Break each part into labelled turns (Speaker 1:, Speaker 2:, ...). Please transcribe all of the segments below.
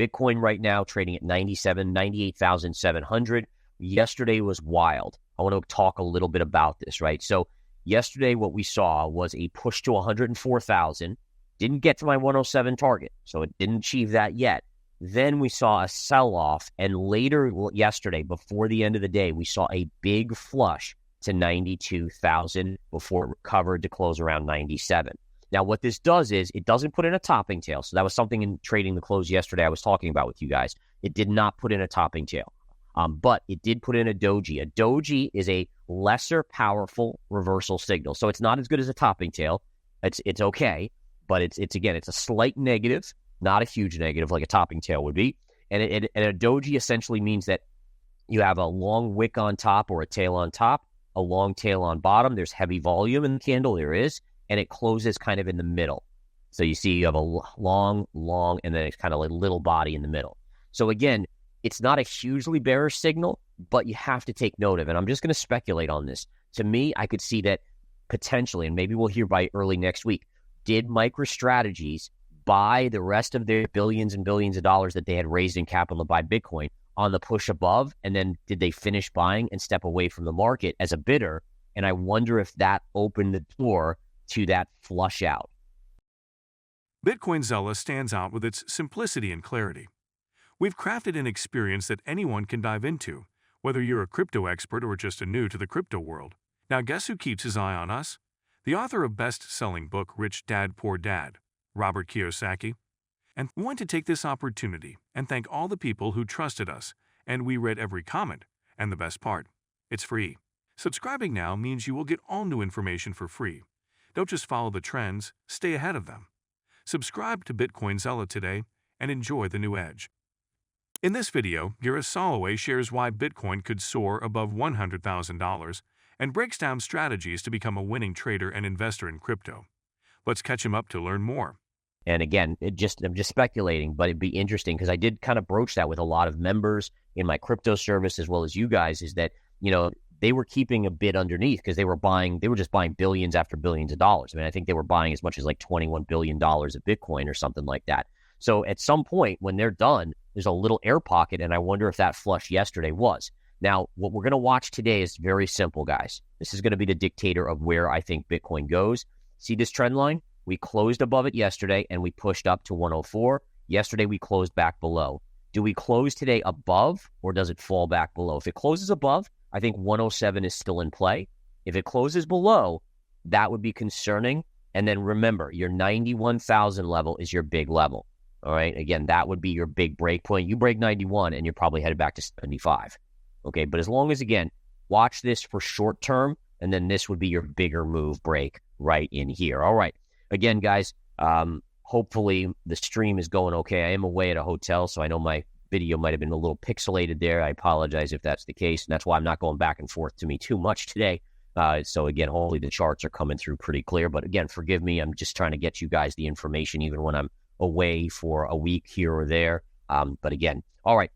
Speaker 1: Bitcoin right now trading at 98,700. Yesterday was wild. I want to talk a little bit about this, right? So yesterday what we saw was a push to 104,000. Didn't get to my 107 target, so it didn't achieve that yet. Then we saw a sell-off, and later yesterday, before the end of the day, we saw a big flush to 92,000 before it recovered to close around 97. Now, what this does is it doesn't put in a topping tail. So that was something in trading the close yesterday I was talking about with you guys. It did not put in a topping tail, but it did put in a doji. A doji is a lesser powerful reversal signal. So it's not as good as a topping tail. It's okay, but it's a slight negative, not a huge negative like a topping tail would be. And a doji essentially means that you have a long wick on top or a tail on top, a long tail on bottom. There's heavy volume in the candle, there is, and it closes kind of in the middle. So you see you have a long, and then it's kind of like a little body in the middle. So again, it's not a hugely bearish signal, but you have to take note of it. And I'm just going to speculate on this. To me, I could see that potentially, and maybe we'll hear by early next week, did Microstrategies buy the rest of their billions and billions of dollars that they had raised in capital to buy Bitcoin on the push above, and then did they finish buying and step away from the market as a bidder? And I wonder if that opened the door to that flush out.
Speaker 2: Bitcoin Zella stands out with its simplicity and clarity. We've crafted an experience that anyone can dive into, whether you're a crypto expert or just a new to the crypto world. Now guess who keeps his eye on us? The author of best-selling book Rich Dad Poor Dad, Robert Kiyosaki. And we want to take this opportunity and thank all the people who trusted us, and we read every comment. And the best part, it's free. Subscribing now means you will get all new information for free. Don't just follow the trends, stay ahead of them. Subscribe to Bitcoin Zella today and enjoy the new edge. In this video, Gareth Soloway shares why Bitcoin could soar above $100,000 and breaks down strategies to become a winning trader and investor in crypto. Let's catch him up to learn more.
Speaker 1: And again, I'm just speculating, but it'd be interesting because I did kind of broach that with a lot of members in my crypto service as well as you guys, is that, they were keeping a bid underneath because they were just buying billions after billions of dollars. I mean, I think they were buying as much as like $21 billion of Bitcoin or something like that. So at some point when they're done, there's a little air pocket, and I wonder if that flush yesterday was. Now, what we're going to watch today is very simple, guys. This is going to be the dictator of where I think Bitcoin goes. See this trend line? We closed above it yesterday, and we pushed up to 104. Yesterday, we closed back below. Do we close today above, or does it fall back below? If it closes above, I think 107 is still in play. If it closes below, that would be concerning. And then remember, your 91,000 level is your big level. All right. Again, that would be your big break point. You break 91 and you're probably headed back to 75. Okay. But as long as, again, watch this for short term, and then this would be your bigger move break right in here. All right. Again, guys, hopefully the stream is going okay. I am away at a hotel, so I know my video might have been a little pixelated there. I apologize if that's the case, and that's why I'm not going back and forth to me too much today. So again, hopefully the charts are coming through pretty clear. But again, forgive me. I'm just trying to get you guys the information even when I'm away for a week here or there. But again, all right.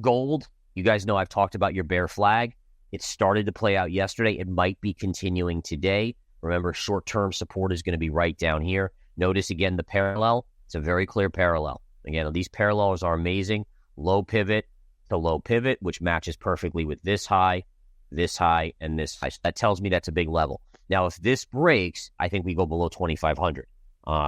Speaker 1: Gold, you guys know I've talked about your bear flag. It started to play out yesterday. It might be continuing today. Remember, short-term support is going to be right down here. Notice again the parallel. It's a very clear parallel. Again, these parallels are amazing. Low pivot to low pivot, which matches perfectly with this high, and this high. So that tells me that's a big level. Now, if this breaks, I think we go below 2,500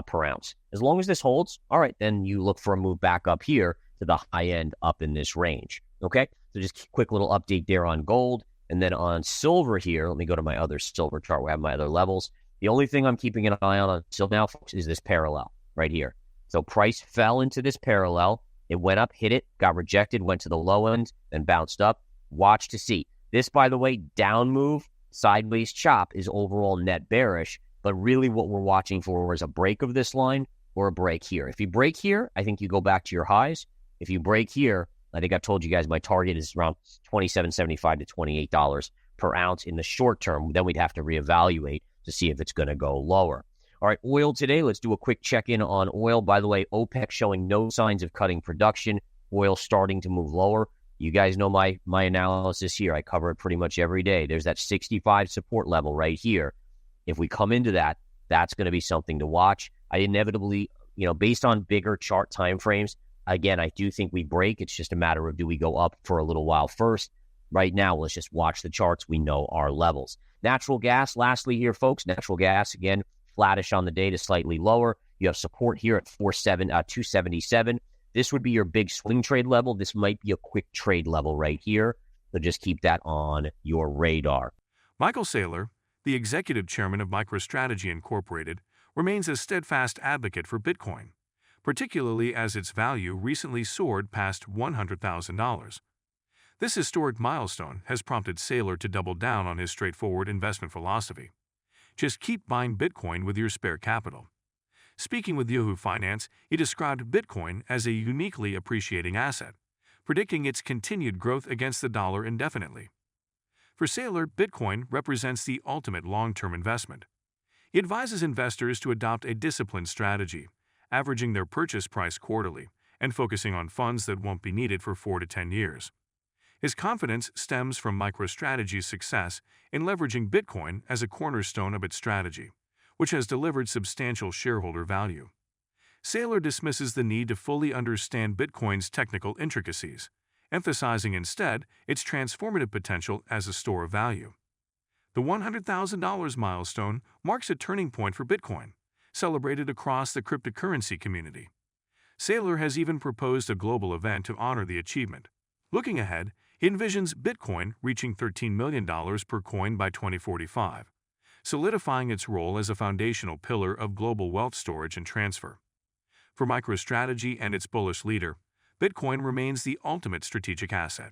Speaker 1: per ounce. As long as this holds, all right, then you look for a move back up here to the high end up in this range. Okay, so just a quick little update there on gold. And then on silver here, let me go to my other silver chart where I have my other levels. The only thing I'm keeping an eye on silver now, folks, is this parallel right here. So price fell into this parallel. It went up, hit it, got rejected, went to the low end, then bounced up. Watch to see. This, by the way, down move, sideways chop is overall net bearish. But really what we're watching for is a break of this line or a break here. If you break here, I think you go back to your highs. If you break here, I think I've told you guys my target is around $27.75 to $28 per ounce in the short term. Then we'd have to reevaluate to see if it's going to go lower. All right, oil today. Let's do a quick check-in on oil. By the way, OPEC showing no signs of cutting production. Oil starting to move lower. You guys know my analysis here. I cover it pretty much every day. There's that 65 support level right here. If we come into that, that's going to be something to watch. I inevitably, based on bigger chart timeframes, again, I do think we break. It's just a matter of, do we go up for a little while first? Right now, let's just watch the charts. We know our levels. Natural gas, lastly here, folks. Natural gas, again, flattish on the day to slightly lower. You have support here at 277. This would be your big swing trade level. This might be a quick trade level right here. So just keep that on your radar.
Speaker 2: Michael Saylor, the executive chairman of Microstrategy Incorporated, remains a steadfast advocate for Bitcoin, particularly as its value recently soared past $100,000. This historic milestone has prompted Saylor to double down on his straightforward investment philosophy. Just keep buying Bitcoin with your spare capital. Speaking with Yahoo Finance, he described Bitcoin as a uniquely appreciating asset, predicting its continued growth against the dollar indefinitely. For Saylor, Bitcoin represents the ultimate long-term investment. He advises investors to adopt a disciplined strategy, averaging their purchase price quarterly and focusing on funds that won't be needed for 4 to 10 years. His confidence stems from MicroStrategy's success in leveraging Bitcoin as a cornerstone of its strategy, which has delivered substantial shareholder value. Saylor dismisses the need to fully understand Bitcoin's technical intricacies, emphasizing instead its transformative potential as a store of value. The $100,000 milestone marks a turning point for Bitcoin, celebrated across the cryptocurrency community. Saylor has even proposed a global event to honor the achievement. Looking ahead, he envisions Bitcoin reaching $13 million per coin by 2045, solidifying its role as a foundational pillar of global wealth storage and transfer. For MicroStrategy and its bullish leader, Bitcoin remains the ultimate strategic asset.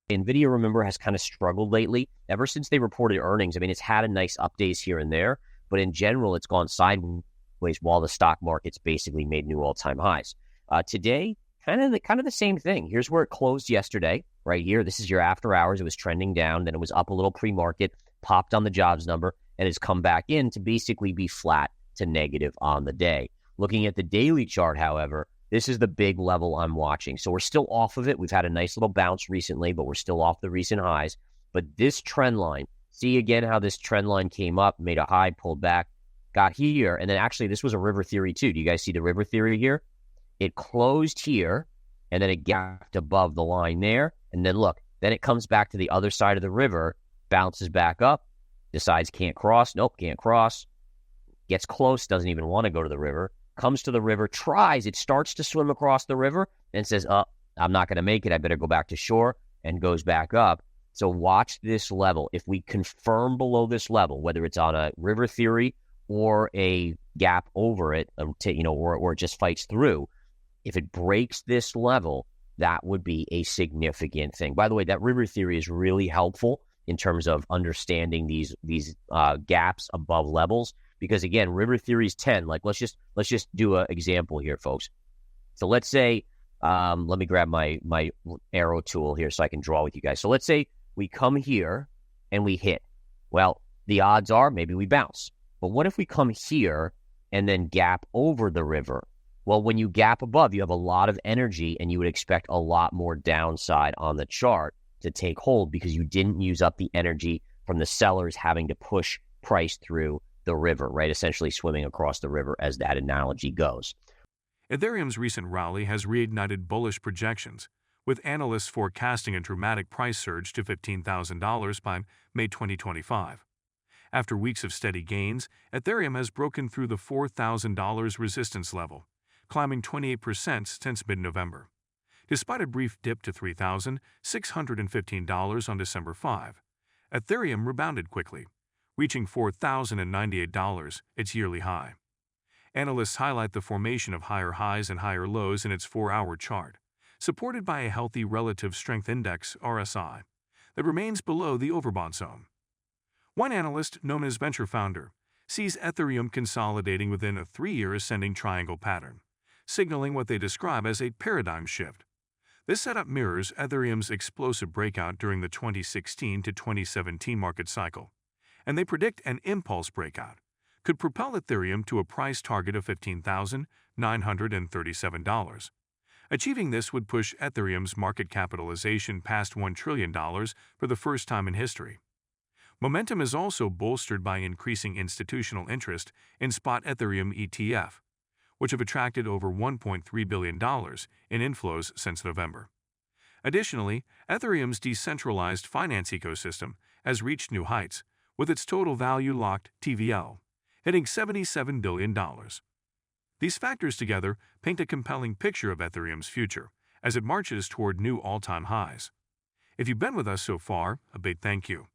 Speaker 1: Nvidia, remember, has kind of struggled lately. Ever since they reported earnings, I mean, it's had a nice updates here and there, but in general, it's gone sideways while the stock market's basically made new all-time highs. Today, kind of the same thing. Here's where it closed yesterday, right here. This is your after hours. It was trending down, then it was up a little pre-market, popped on the jobs number, and has come back in to basically be flat to negative on the day. Looking at the daily chart, however, this is the big level I'm watching. So we're still off of it. We've had a nice little bounce recently, but we're still off the recent highs. But this trend line, see again how this trend line came up, made a high, pulled back, got here, and then actually this was a river theory too. Do you guys see the river theory here? It closed here, and then it gapped above the line there. And then look, then it comes back to the other side of the river, bounces back up, decides can't cross. Nope, can't cross. Gets close, doesn't even want to go to the river. Comes to the river, tries. It starts to swim across the river and says, I'm not going to make it. I better go back to shore, and goes back up. So watch this level. If we confirm below this level, whether it's on a river theory or a gap over it, or it just fights through, if it breaks this level, that would be a significant thing. By the way, that river theory is really helpful in terms of understanding these gaps above levels, because again, river theory is 10. Like let's just do an example here, folks. So let's say, let me grab my arrow tool here so I can draw with you guys. So let's say we come here and we hit. Well, the odds are maybe we bounce. But what if we come here and then gap over the river? Well, when you gap above, you have a lot of energy, and you would expect a lot more downside on the chart to take hold because you didn't use up the energy from the sellers having to push price through the river, right? Essentially swimming across the river, as that analogy goes.
Speaker 2: Ethereum's recent rally has reignited bullish projections, with analysts forecasting a dramatic price surge to $15,000 by May 2025. After weeks of steady gains, Ethereum has broken through the $4,000 resistance level, climbing 28% since mid-November. Despite a brief dip to $3,615 on December 5, Ethereum rebounded quickly, reaching $4,098, its yearly high. Analysts highlight the formation of higher highs and higher lows in its 4-hour chart, supported by a healthy relative strength index (RSI) that remains below the overbought zone. One analyst, known as Venture Founder, sees Ethereum consolidating within a 3-year ascending triangle pattern, signaling what they describe as a paradigm shift. This setup mirrors Ethereum's explosive breakout during the 2016 to 2017 market cycle, and they predict an impulse breakout could propel Ethereum to a price target of $15,937. Achieving this would push Ethereum's market capitalization past $1 trillion for the first time in history. Momentum is also bolstered by increasing institutional interest in spot Ethereum ETF, which have attracted over $1.3 billion in inflows since November. Additionally, Ethereum's decentralized finance ecosystem has reached new heights, with its total value locked (TVL) hitting $77 billion. These factors together paint a compelling picture of Ethereum's future as it marches toward new all-time highs. If you've been with us so far, a big thank you.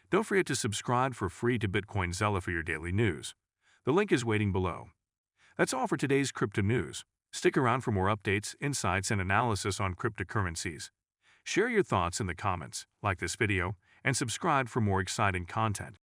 Speaker 2: Don't forget to subscribe for free to Bitcoin Zella for your daily news. The link is waiting below. That's all for today's crypto news. Stick around for more updates, insights, and analysis on cryptocurrencies. Share your thoughts in the comments, like this video, and subscribe for more exciting content.